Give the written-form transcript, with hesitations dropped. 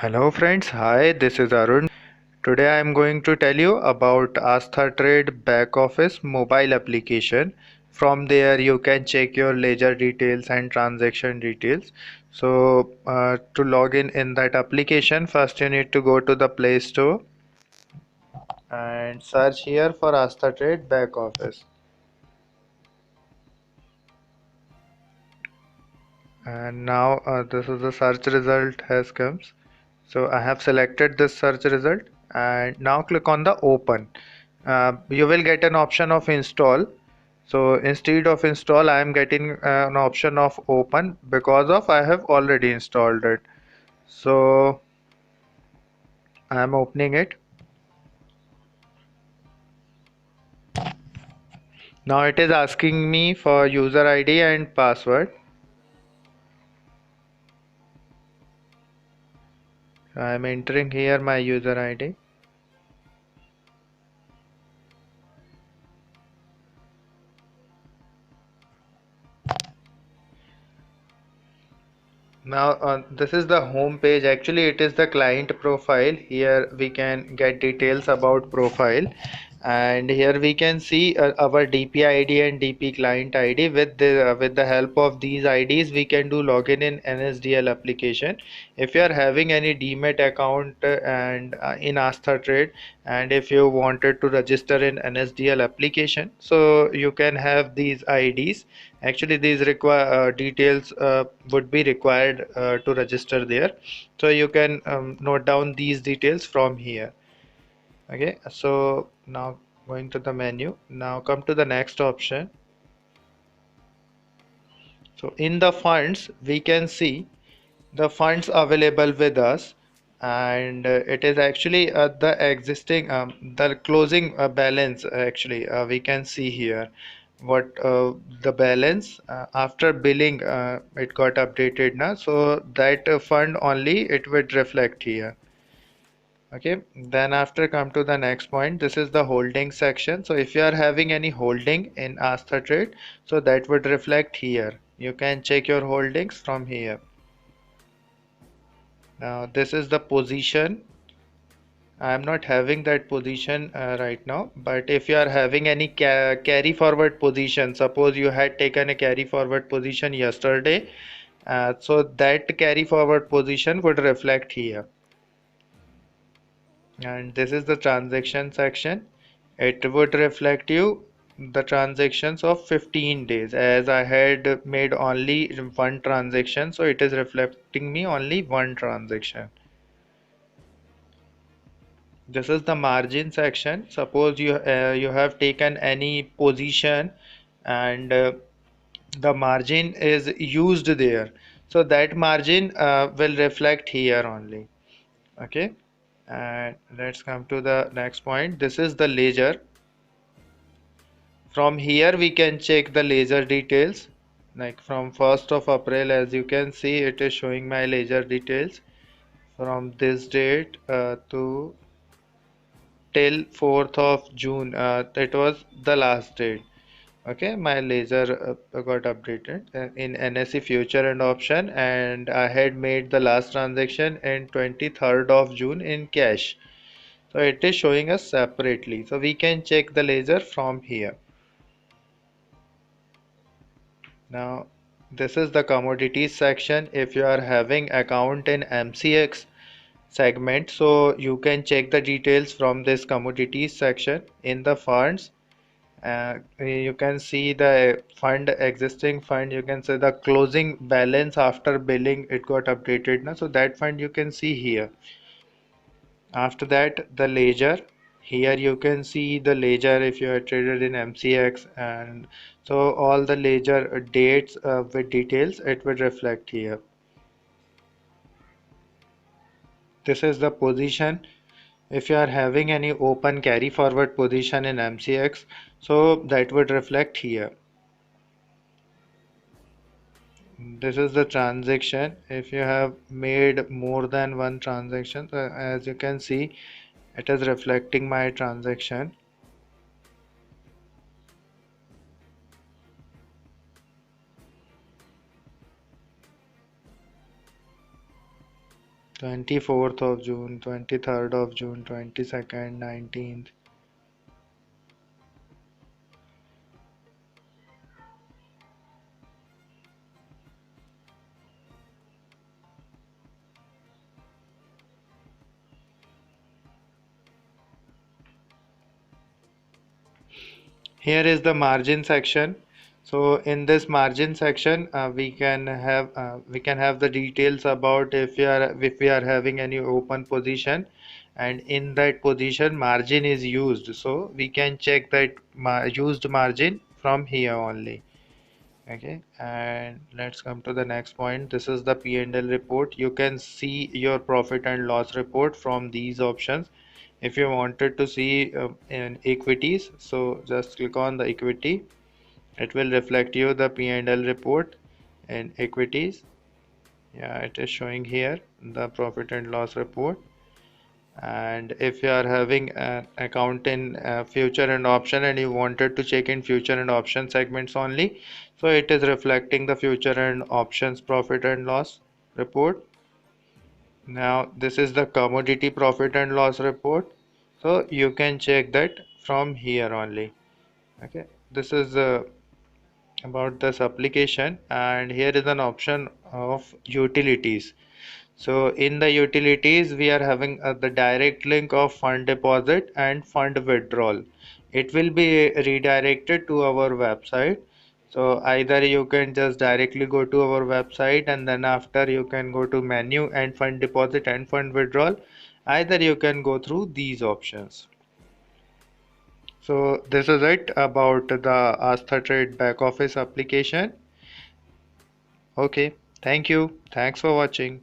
Hello friends, hi, this is Arun. Today I am going to tell you about AsthaTrade back office mobile application. From there you can check your ledger details and transaction details. To log in that application, first you need to go to the Play Store and search here for AsthaTrade back office. And now this is the search result has come. So I have selected this search result and now click on the open. You will get an option of install. So instead of install, I am getting an option of open because of I have already installed it. So I am opening it. Now it is asking me for user ID and password. I am entering here my user ID. Now this is the home page. Actually it is the client profile. Here we can get details about profile, and here we can see our DP ID and DP client ID. With the help of these IDs we can do login in NSDL application. If you are having any Demat account and in AsthaTrade, and if you wanted to register in NSDL application, so you can have these IDs. Actually these require details would be required to register there, so you can note down these details from here. Okay, so now going to the menu, now come to the next option. So in the funds we can see the funds available with us, and it is actually the existing the closing balance. Actually we can see here what the balance after billing it got updated now, so that fund only it would reflect here. Okay, then after come to the next point, this is the holding section. So if you are having any holding in AsthaTrade, so that would reflect here. You can check your holdings from here. Now this is the position. I am not having that position right now, but if you are having any carry forward position, suppose you had taken a carry forward position yesterday, so that carry forward position would reflect here. And this is the transaction section. It would reflect you the transactions of 15 days, as I had made only one transaction, so it is reflecting me only one transaction. This is the margin section. Suppose you have taken any position and the margin is used there, so that margin will reflect here only. Okay, and let's come to the next point. This is the ledger. From here we can check the ledger details, like from 1st of April, as you can see it is showing my ledger details from this date to till 4th of June. That was the last date. Okay, my ledger got updated in NSE future and option, and I had made the last transaction in 23rd of June in cash. So it is showing us separately. So we can check the ledger from here. Now this is the commodities section. If you are having account in MCX segment, so you can check the details from this commodities section. In the funds, you can see the fund, existing fund, you can see the closing balance after billing it got updated now, so that fund you can see here. After that, the ledger. Here you can see the ledger if you are traded in MCX, and so all the ledger dates with details it would reflect here. This is the position. If you are having any open carry forward position in MCX, so that would reflect here. This is the transaction. If you have made more than one transaction, as you can see it is reflecting my transaction. 24th of June, 23rd of June, 22nd, 19th. Here is the margin section. So in this margin section, we can have the details about if we are having any open position, and in that position margin is used. So we can check that used margin from here only. Okay, and let's come to the next point. This is the P&L report. You can see your profit and loss report from these options. If you wanted to see in equities, so just click on the equity. It will reflect you the P&L report in equities. Yeah, it is showing here the profit and loss report. And if you are having an account in future and option and you wanted to check in future and option segments only, so it is reflecting the future and options profit and loss report. Now this is the commodity profit and loss report, so you can check that from here only. Okay, this is about this application, and here is an option of utilities. So in the utilities, we are having the direct link of fund deposit and fund withdrawal. It will be redirected to our website. So either you can just directly go to our website, and then after you can go to menu and fund deposit and fund withdrawal. Either you can go through these options. So this is it about the AsthaTrade back office application. Okay, thank you. Thanks for watching.